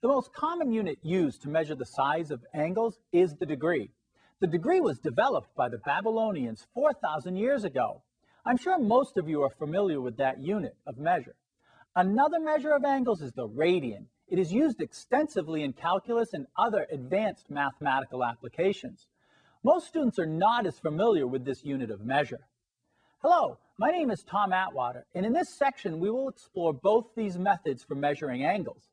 The most common unit used to measure the size of angles is the degree. The degree was developed by the Babylonians 4,000 years ago. I'm sure most of you are familiar with that unit of measure. Another measure of angles is the radian. It is used extensively in calculus and other advanced mathematical applications. Most students are not as familiar with this unit of measure. Hello, my name is Tom Atwater, and in this section we will explore both these methods for measuring angles.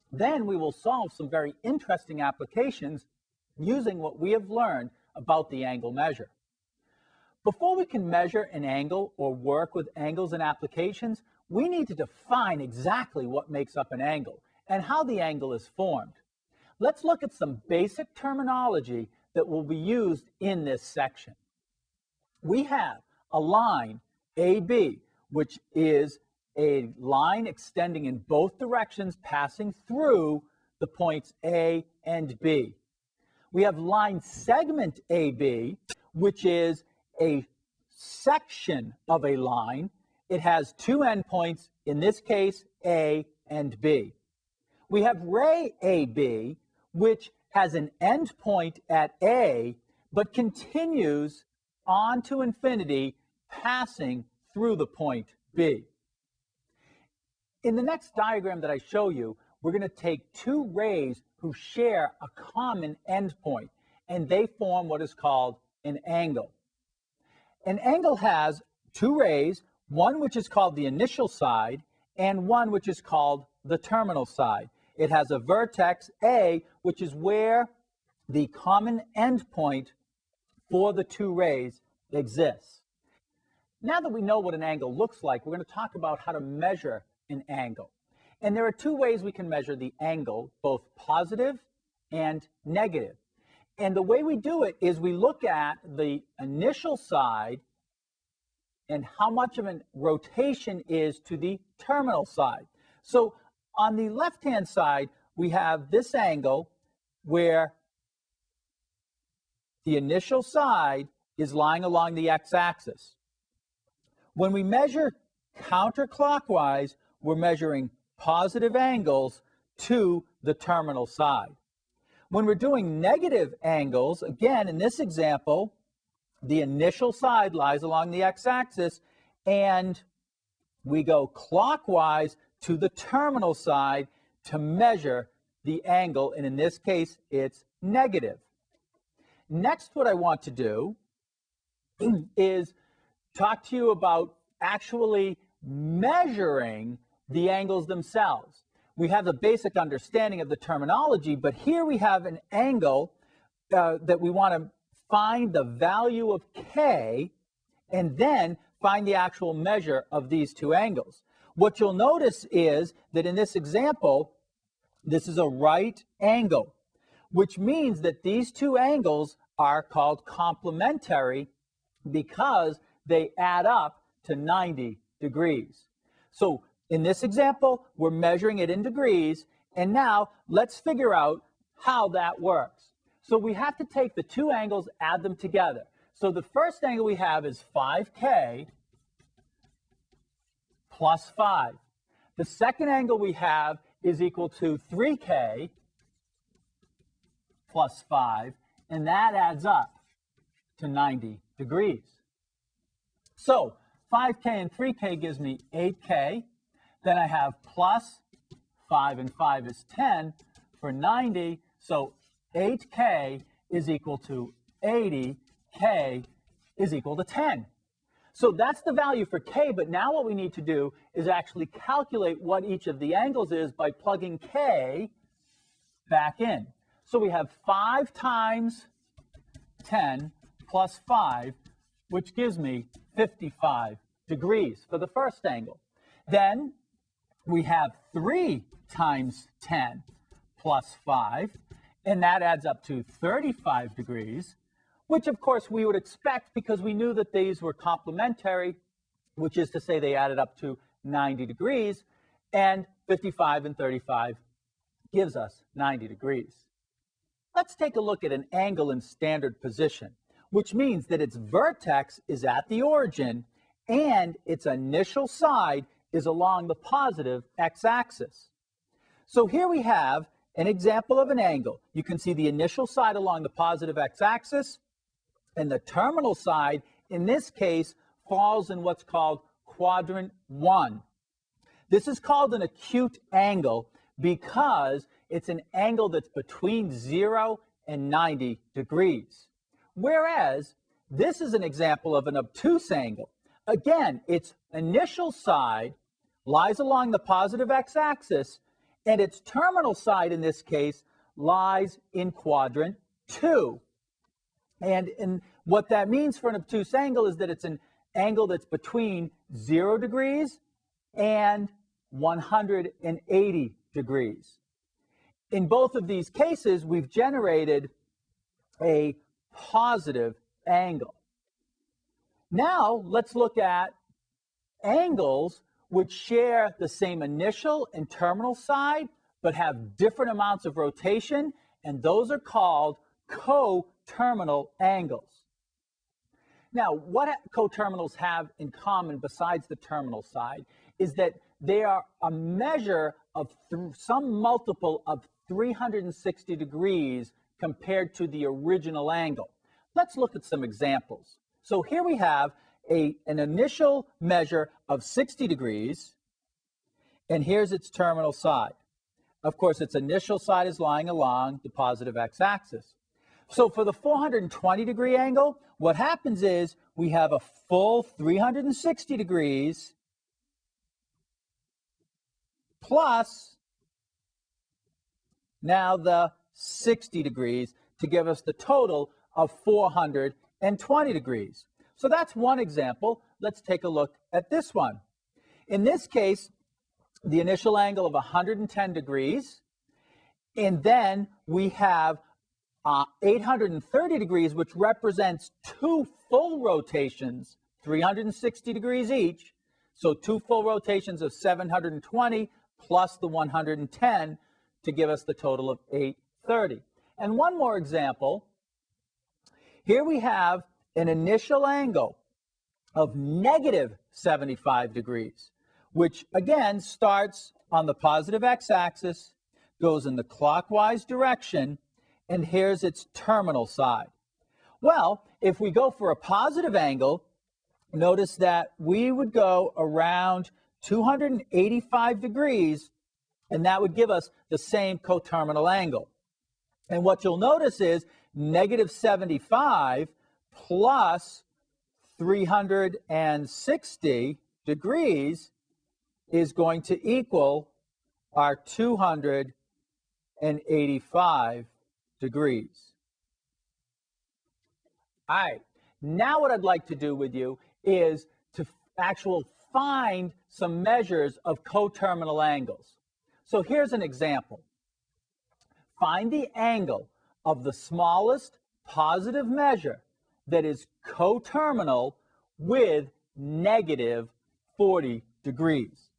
Then we will solve some very interesting applications using what we have learned about the angle measure. Before we can measure an angle or work with angles and applications, we need to define exactly what makes up an angle and how the angle is formed. Let's look at some basic terminology that will be used in this section. We have a line AB, which is a line extending in both directions passing through the points A and B. We have line segment AB, which is a section of a line. It has two endpoints, in this case A and B. We have ray AB, which has an endpoint at A, but continues on to infinity, passing through the point B. In the next diagram that I show you, we're going to take two rays who share a common endpoint, and they form what is called an angle. An angle has two rays, one which is called the initial side and one which is called the terminal side. It has a vertex A, which is where the common endpoint for the two rays exists. Now that we know what an angle looks like, we're going to talk about how to measure an angle. And there are two ways we can measure the angle, both positive and negative. And the way we do it is we look at the initial side and how much of a rotation is to the terminal side. So on the left-hand side, we have this angle where the initial side is lying along the x-axis. When we measure counterclockwise, we're measuring positive angles to the terminal side. When we're doing negative angles, again, in this example, the initial side lies along the x-axis, and we go clockwise to the terminal side to measure the angle, and in this case, it's negative. Next, what I want to do is talk to you about actually measuring the angles themselves. We have a basic understanding of the terminology, but here we have an angle that we want to find the value of K and then find the actual measure of these two angles. What you'll notice is that in this example, this is a right angle, which means that these two angles are called complementary because they add up to 90 degrees. So in this example, we're measuring it in degrees, and now let's figure out how that works. So we have to take the two angles, add them together. So the first angle we have is 5K plus 5. The second angle we have is equal to 3K plus 5, and that adds up to 90 degrees. So 5K and 3K gives me 8K. Then I have plus 5 and 5 is 10 for 90. So 8K is equal to 80. K is equal to 10. So that's the value for K, but now what we need to do is actually calculate what each of the angles is by plugging K back in. So we have 5 times 10 plus 5, which gives me 55 degrees for the first angle. Then we have 3 times 10 plus 5, and that adds up to 35 degrees, which of course we would expect because we knew that these were complementary, which is to say they added up to 90 degrees, and 55 and 35 gives us 90 degrees. Let's take a look at an angle in standard position, which means that its vertex is at the origin and its initial side is along the positive x-axis. So here we have an example of an angle. You can see the initial side along the positive x-axis, and the terminal side, in this case, falls in what's called quadrant 1. This is called an acute angle because it's an angle that's between 0 and 90 degrees. Whereas this is an example of an obtuse angle. Again, its initial side lies along the positive x-axis, and its terminal side in this case lies in quadrant 2. And what that means for an obtuse angle is that it's an angle that's between 0 degrees and 180 degrees. In both of these cases, we've generated a positive angle. Now, let's look at angles which share the same initial and terminal side, but have different amounts of rotation, and those are called coterminal angles. Now, what coterminals have in common besides the terminal side is that they are a measure of some multiple of 360 degrees compared to the original angle. Let's look at some examples. So here we have an initial measure of 60 degrees, and here's its terminal side. Of course, its initial side is lying along the positive x-axis. So for the 420 degree angle, what happens is we have a full 360 degrees plus now the 60 degrees to give us the total of 420 degrees. So that's one example. Let's take a look at this one. In this case, the initial angle of 110 degrees, and then we have 830 degrees, which represents two full rotations, 360 degrees each. So two full rotations of 720 plus the 110 to give us the total of 830. And one more example. Here we have an initial angle of negative 75 degrees, which again starts on the positive x-axis, goes in the clockwise direction, and here's its terminal side. Well, if we go for a positive angle, notice that we would go around 285 degrees, and that would give us the same coterminal angle. And what you'll notice is negative 75 plus 360 degrees is going to equal our 285 degrees. All right, now what I'd like to do with you is to find some measures of coterminal angles. So here's an example. Find the angle of the smallest positive measure that is coterminal with negative 40 degrees.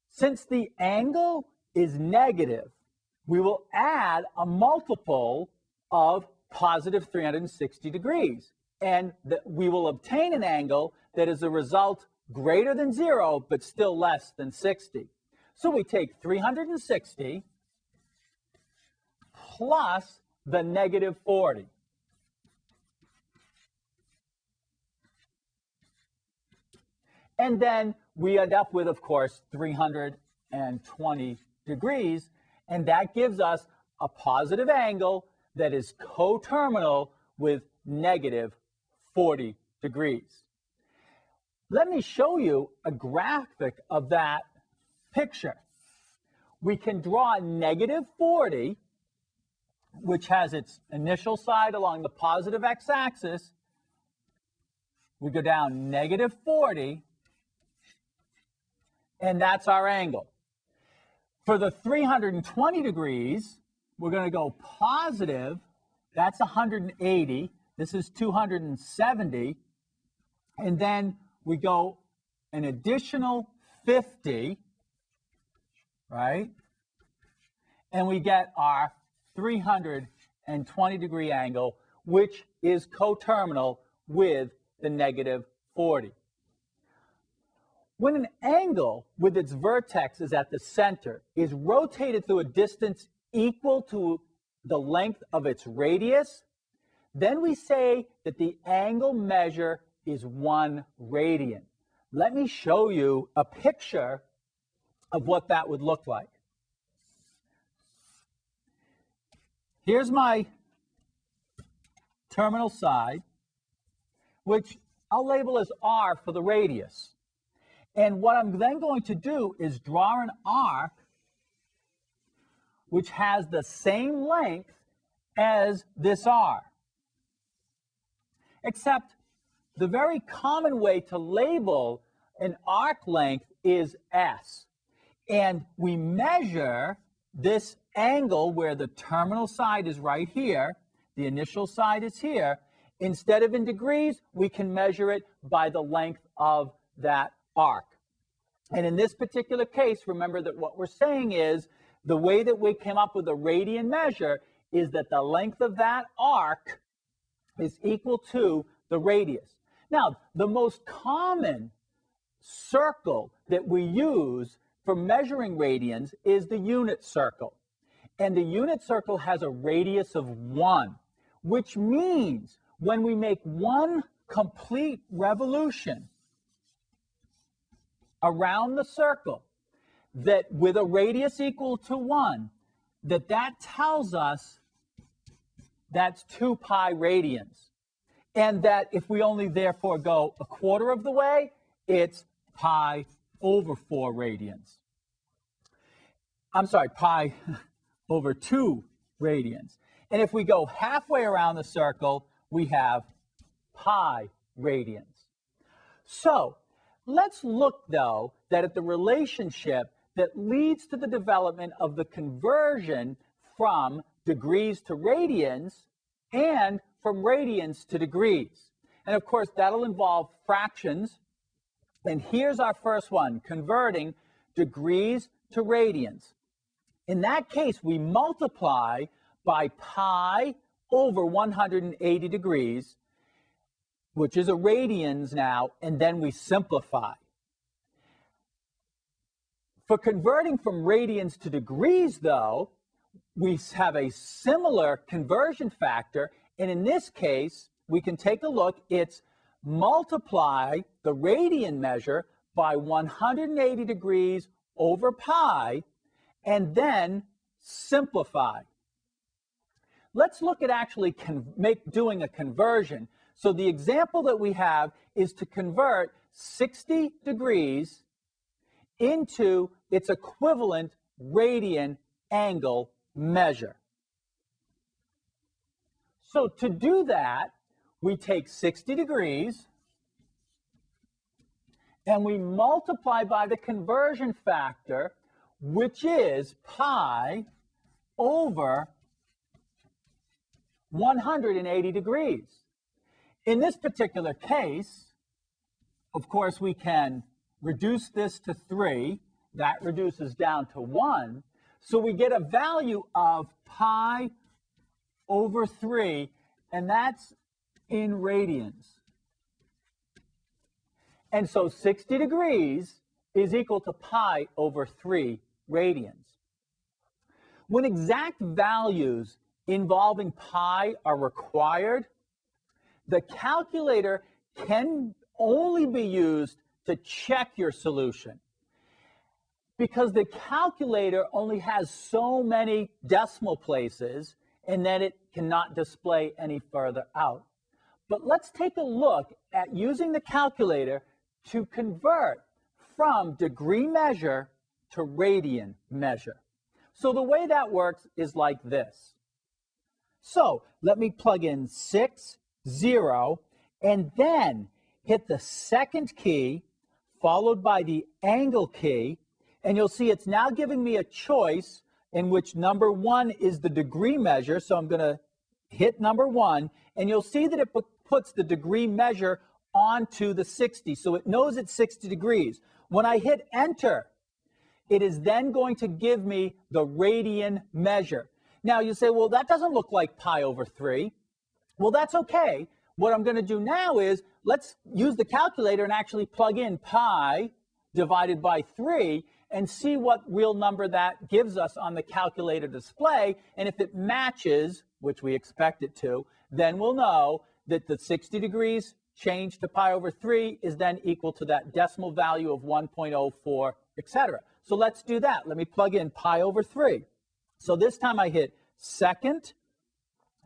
Since the angle is negative, we will add a multiple of positive 360 degrees, and we will obtain an angle that is a result greater than 0, but still less than 60. So we take 360 plus the negative 40. And then we end up with, of course, 320 degrees, and that gives us a positive angle that is coterminal with negative 40 degrees. Let me show you a graphic of that picture. We can draw negative 40, which has its initial side along the positive x-axis. We go down negative 40, and that's our angle. For the 320 degrees, we're going to go positive. That's 180. This is 270. And then we go an additional 50, right? And we get our 320 degree angle, which is coterminal with the negative 40. When an angle with its vertex is at the center is rotated through a distance equal to the length of its radius, then we say that the angle measure is 1 radian. Let me show you a picture of what that would look like. Here's my terminal side, which I'll label as R for the radius. And what I'm then going to do is draw an arc which has the same length as this R. Except the very common way to label an arc length is S. And we measure this angle where the terminal side is right here, the initial side is here. Instead of in degrees, we can measure it by the length of that arc. And in this particular case, remember that what we're saying is the way that we came up with a radian measure is that the length of that arc is equal to the radius. Now, the most common circle that we use for measuring radians is the unit circle. And the unit circle has a radius of 1, which means when we make one complete revolution around the circle, that with a radius equal to 1, that tells us that's 2 pi radians. And that if we only therefore go a quarter of the way, it's pi over 4 radians. I'm sorry, pi over 2 radians. And if we go halfway around the circle, we have pi radians. So let's look, though, at the relationship that leads to the development of the conversion from degrees to radians and from radians to degrees. And of course, that'll involve fractions. And here's our first one, converting degrees to radians. In that case, we multiply by pi over 180 degrees, which is a radians now, and then we simplify. For converting from radians to degrees, though, we have a similar conversion factor, and in this case, we can take a look. It's multiply the radian measure by 180 degrees over pi, and then simplify. Let's look at actually doing a conversion. So the example that we have is to convert 60 degrees into its equivalent radian angle measure. So to do that, we take 60 degrees and we multiply by the conversion factor, which is pi over 180 degrees. In this particular case, of course, we can reduce this to 3. That reduces down to 1. So we get a value of pi over 3, and that's in radians. And so 60 degrees is equal to pi over 3 radians. When exact values involving pi are required, the calculator can only be used to check your solution, because the calculator only has so many decimal places and then it cannot display any further out. But let's take a look at using the calculator to convert from degree measure to radian measure. So the way that works is like this. So let me plug in 6, 0, and then hit the second key followed by the angle key, and you'll see it's now giving me a choice in which number 1 is the degree measure. So I'm going to hit number 1, and you'll see that it puts the degree measure onto the 60. So it knows it's 60 degrees. When I hit enter, it is then going to give me the radian measure. Now you say, well, that doesn't look like pi over 3. Well, that's okay. What I'm going to do now is let's use the calculator and actually plug in pi divided by 3 and see what real number that gives us on the calculator display. And if it matches, which we expect it to, then we'll know that the 60 degrees changed to pi over 3 is then equal to that decimal value of 1.04, etc. So let's do that. Let me plug in pi over 3. So this time I hit second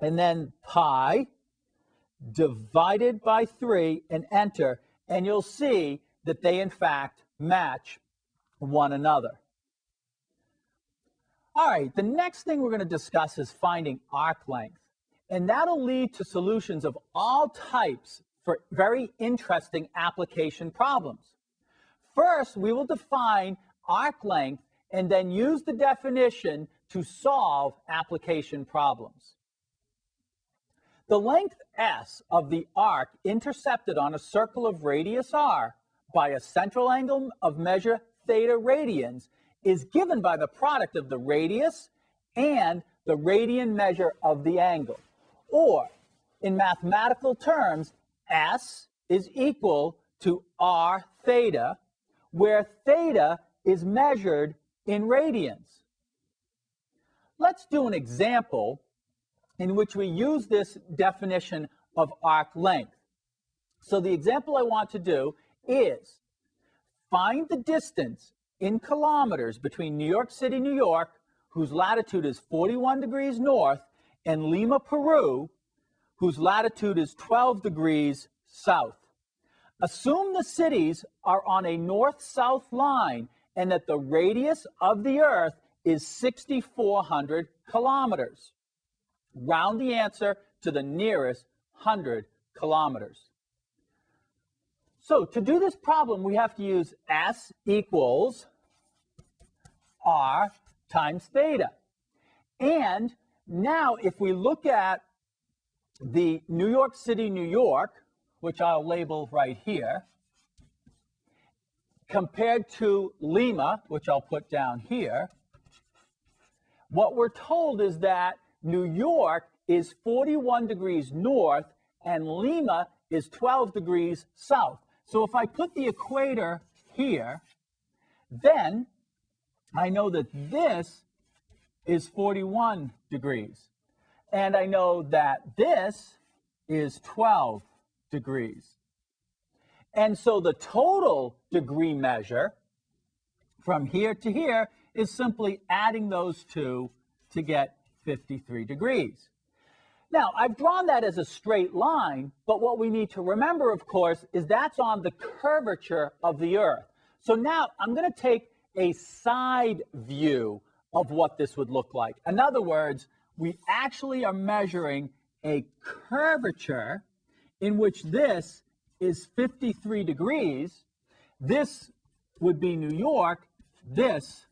and then pi divided by 3 and enter, and you'll see that they in fact match one another. All right, the next thing we're going to discuss is finding arc length, and that'll lead to solutions of all types for very interesting application problems. First, we will define arc length and then use the definition to solve application problems. The length S of the arc intercepted on a circle of radius r by a central angle of measure theta radians is given by the product of the radius and the radian measure of the angle. Or, in mathematical terms, S is equal to r theta, where theta is measured in radians. Let's do an example in which we use this definition of arc length. So the example I want to do is find the distance in kilometers between New York City, New York, whose latitude is 41 degrees north, and Lima, Peru, whose latitude is 12 degrees south. Assume the cities are on a north-south line and that the radius of the Earth is 6,400 kilometers. Round the answer to the nearest 100 kilometers. So to do this problem, we have to use S equals R times theta. And now if we look at the New York City, New York, which I'll label right here, compared to Lima, which I'll put down here, what we're told is that New York is 41 degrees north and Lima is 12 degrees south. So if I put the equator here, then I know that this is 41 degrees. And I know that this is 12 degrees. And so the total degree measure from here to here is simply adding those two to get 53 degrees. Now, I've drawn that as a straight line, but what we need to remember, of course, is that's on the curvature of the Earth. So now I'm going to take a side view of what this would look like. In other words, we actually are measuring a curvature in which this is 53 degrees. This would be New York. This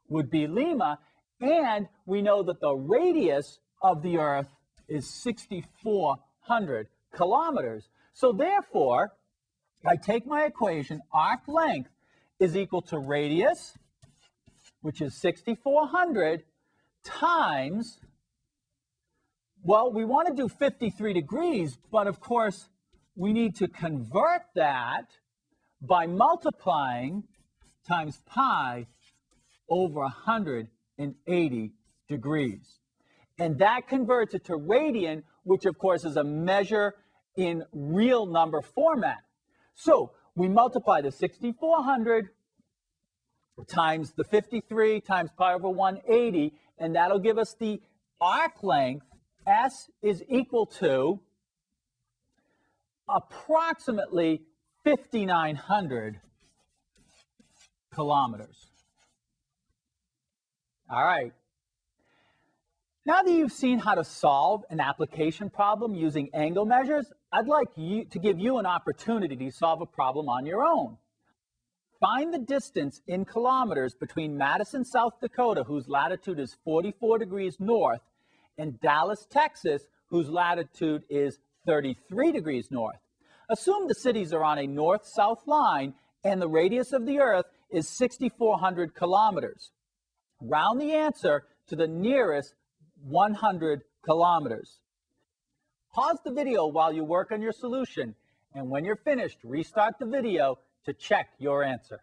would be Lima. And we know that the radius of the Earth is 6,400 kilometers. So therefore, I take my equation, arc length is equal to radius, which is 6,400, times, well, we want to do 53 degrees, but of course, we need to convert that by multiplying times pi over 180 degrees. And that converts it to radian, which of course is a measure in real number format. So we multiply the 6,400 times the 53 times pi over 180, and that'll give us the arc length. S is equal to approximately 5,900 kilometers. All right. Now that you've seen how to solve an application problem using angle measures, I'd like to give you an opportunity to solve a problem on your own. Find the distance in kilometers between Madison, South Dakota, whose latitude is 44 degrees north, and Dallas, Texas, whose latitude is 33 degrees north. Assume the cities are on a north-south line and the radius of the Earth is 6,400 kilometers. Round the answer to the nearest 100 kilometers. Pause the video while you work on your solution, and when you're finished, restart the video to check your answer.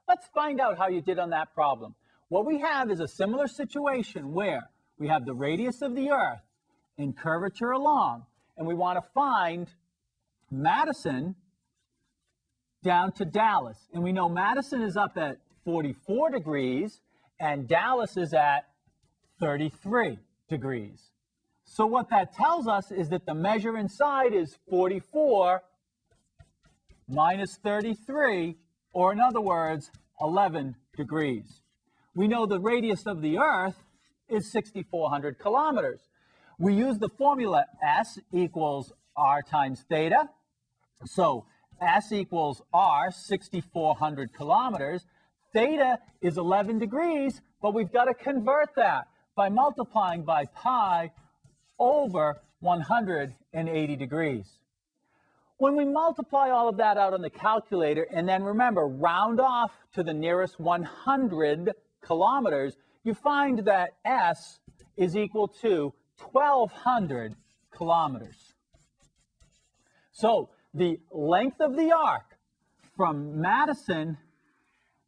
Let's find out how you did on that problem. What we have is a similar situation where we have the radius of the Earth in curvature along, and we want to find Madison down to Dallas. And we know Madison is up at 44 degrees and Dallas is at 33 degrees. So what that tells us is that the measure inside is 44 minus 33, or in other words, 11 degrees. We know the radius of the Earth is 6,400 kilometers. We use the formula S equals R times theta. So S equals R, 6,400 kilometers. Theta is 11 degrees, but we've got to convert that by multiplying by pi over 180 degrees. When we multiply all of that out on the calculator, and then remember, round off to the nearest 100 kilometers, you find that S is equal to 1,200 kilometers. So the length of the arc from Madison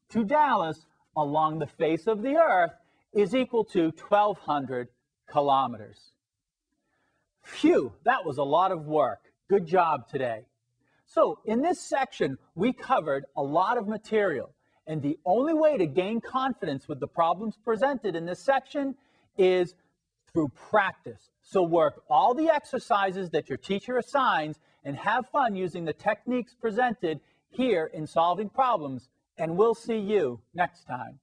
to Dallas along the face of the Earth is equal to 1,200 kilometers. Phew, that was a lot of work. Good job today. So in this section, we covered a lot of material, and the only way to gain confidence with the problems presented in this section is through practice. So work all the exercises that your teacher assigns and have fun using the techniques presented here in solving problems, and we'll see you next time.